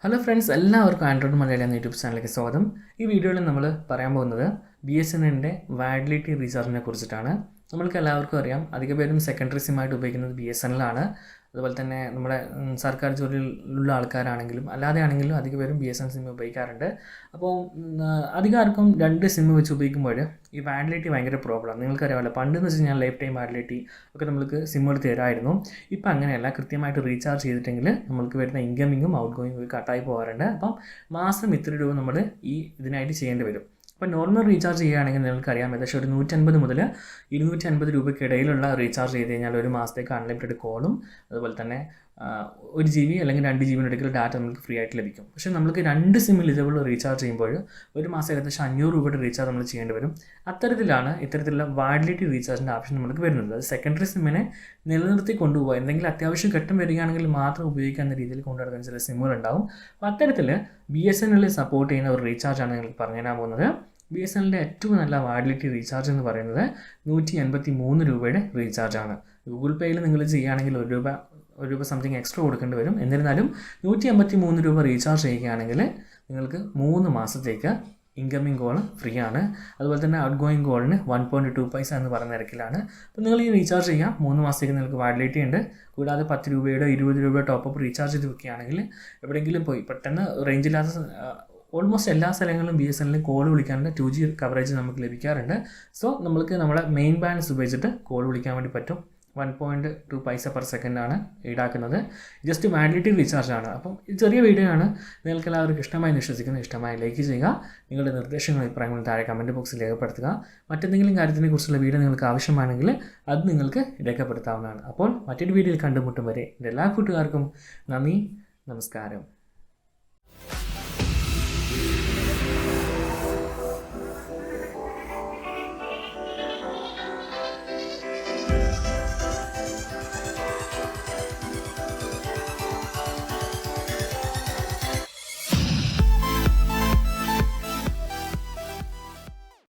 Hello friends, എല്ലാവർക്കും Android Malayalam എന്ന YouTube ചാനലിലേക്ക് സ്വാഗതം. ഈ വീഡിയോയിൽ നമ്മൾ പറയാൻ പോകുന്നത് BSNLൻ്റെ വാലിഡിറ്റി റീചാർജിനെ കുറിച്ചിട്ടാണ്. നമ്മൾക്ക് എല്ലാവർക്കും അറിയാം, അധിക പേരും സെക്കൻഡറി സിമ്മായിട്ട് ഉപയോഗിക്കുന്നത് BSNL ആണ്. അതുപോലെ തന്നെ നമ്മുടെ സർക്കാർ ജോലിയിലുള്ള ആൾക്കാരാണെങ്കിലും അല്ലാതെ ആണെങ്കിലും അധിക പേരും BSNL സിം ഉപയോഗിക്കാറുണ്ട്. അപ്പോൾ അധികം ആർക്കും രണ്ട് സിം വെച്ച് ഉപയോഗിക്കുമ്പോൾ ഈ വാലിഡിറ്റി ഭയങ്കര പ്രോബ്ലമാണ്. നിങ്ങൾക്കറിയാമല്ലോ, പണ്ടെന്ന് വെച്ച് കഴിഞ്ഞാൽ ലൈഫ് ടൈം വാലിഡിറ്റി ഒക്കെ നമുക്ക് സിമ്മുകൾ തരായിരുന്നു. ഇപ്പം അങ്ങനെയല്ല, കൃത്യമായിട്ട് റീചാർജ് ചെയ്തിട്ടെങ്കിൽ നമുക്ക് വരുന്ന ഇൻകമിങ്ങും ഔട്ട് ഗോയിങ്ങും ഒക്കെ കട്ടായി പോകാറുണ്ട്. അപ്പം മാസം ഇത്ര രൂപ നമ്മൾ ഇതിനായിട്ട് ചെയ്യേണ്ടി വരും. അപ്പോൾ നോർമൽ റീചാർജ് ചെയ്യുകയാണെങ്കിൽ നിങ്ങൾക്കറിയാം, ഏകദേശം ഒരു 150 മുതൽ 250 രൂപയ്ക്കിടയിലുള്ള റീചാർജ് ചെയ്ത് കഴിഞ്ഞാൽ ഒരു മാസത്തേക്ക് അൺലിമിറ്റഡ് കോളും അതുപോലെ തന്നെ 1 GB അല്ലെങ്കിൽ 2 GB ഇടയ്ക്കുള്ള ഡാറ്റ നമുക്ക് ഫ്രീ ആയിട്ട് ലഭിക്കും. പക്ഷേ നമുക്ക് 2 സിമ്മിൽ ഇതേപോലെ റീചാർജ് ചെയ്യുമ്പോൾ ഒരു മാസം ഏകദേശം 500 രൂപയുടെ റീചാർജ് നമ്മൾ ചെയ്യേണ്ടി വരും. ഇത്തരത്തിലുള്ള വാലിഡിറ്റി റീചാർജിൻ്റെ ഓപ്ഷൻ നമുക്ക് വരുന്നത്. അത് സെക്കൻഡറി സിമ്മിനെ നിലനിർത്തി കൊണ്ടുപോകുക, എന്തെങ്കിലും അത്യാവശ്യം ഘട്ടം വരികയാണെങ്കിൽ മാത്രം ഉപയോഗിക്കാവുന്ന രീതിയിൽ കൊണ്ടുനടക്കുന്ന ചില സിമ്മുകളുണ്ടാവും. അപ്പോൾ അത്തരത്തിൽ BSNL സപ്പോർട്ട് ചെയ്യുന്ന ഒരു റീചാർജാണ് നിങ്ങൾക്ക് പറഞ്ഞു തരാൻ പോകുന്നത്. BSNLൻ്റെ ഏറ്റവും നല്ല വാലിഡിറ്റി റീചാർജ് എന്ന് പറയുന്നത് 183 രൂപയുടെ റീചാർജാണ്. ഗൂഗിൾ പേയിൽ നിങ്ങൾ ചെയ്യുകയാണെങ്കിൽ ഒരു രൂപ സംതിങ് എക്സ്ട്രാ കൊടുക്കേണ്ടി വരും. എന്നിരുന്നാലും 183 രൂപ റീചാർജ് ചെയ്യുകയാണെങ്കിൽ നിങ്ങൾക്ക് 3 മാസത്തേക്ക് ഇൻകമിങ് കോൾ ഫ്രീ ആണ്. അതുപോലെ തന്നെ ഔട്ട് ഗോയിങ് കോളിന് 1.2 പൈസ എന്ന് പറയുന്ന നിരക്കിലാണ്. അപ്പോൾ നിങ്ങൾ ഈ റീചാർജ് ചെയ്യാം. 3 മാസത്തേക്ക് നിങ്ങൾക്ക് വാലിഡിറ്റി ഉണ്ട്. കൂടാതെ 10 രൂപയുടെ 20 രൂപയുടെ ടോപ്പപ്പ് റീചാർജ് ചെയ്ത് വെക്കുകയാണെങ്കിൽ എവിടെയെങ്കിലും പോയി പെട്ടെന്ന് റേഞ്ചില്ലാത്ത ഓൾമോസ്റ്റ് എല്ലാ സ്ഥലങ്ങളിലും BSNL കോൾ വിളിക്കാനുള്ള 2G കവറേജ് നമുക്ക് ലഭിക്കാറുണ്ട്. സോ നമ്മൾക്ക് നമ്മുടെ മെയിൻ ബാലൻസ് ഉപയോഗിച്ചിട്ട് കോൾ വിളിക്കാൻ വേണ്ടി പറ്റും. 1.2 പൈസ പെർ സെക്കൻഡാണ് ഈടാക്കുന്നത്. ജസ്റ്റ് വാലിഡിറ്റി റീചാർജ് ആണ്. അപ്പം ഇത് ചെറിയ വീഡിയോ ആണ്. നിങ്ങൾക്ക് എല്ലാവർക്കും ഇഷ്ടമായി വിശ്വസിക്കുന്നു. ഇഷ്ടമായി ലൈക്ക് ചെയ്യുക. നിങ്ങളുടെ നിർദ്ദേശങ്ങളും അഭിപ്രായങ്ങളും താഴെ കമൻറ്റ് ബോക്സിൽ രേഖപ്പെടുത്തുക. മറ്റെന്തെങ്കിലും കാര്യത്തിനെക്കുറിച്ചുള്ള വീഡിയോ നിങ്ങൾക്ക് ആവശ്യമാണെങ്കിൽ അത് നിങ്ങൾക്ക് രേഖപ്പെടുത്താവുന്നതാണ്. അപ്പോൾ മറ്റൊരു വീഡിയോയിൽ കണ്ടുമുട്ടും വരെ എൻ്റെ എല്ലാ കൂട്ടുകാർക്കും നന്ദി, നമസ്കാരം.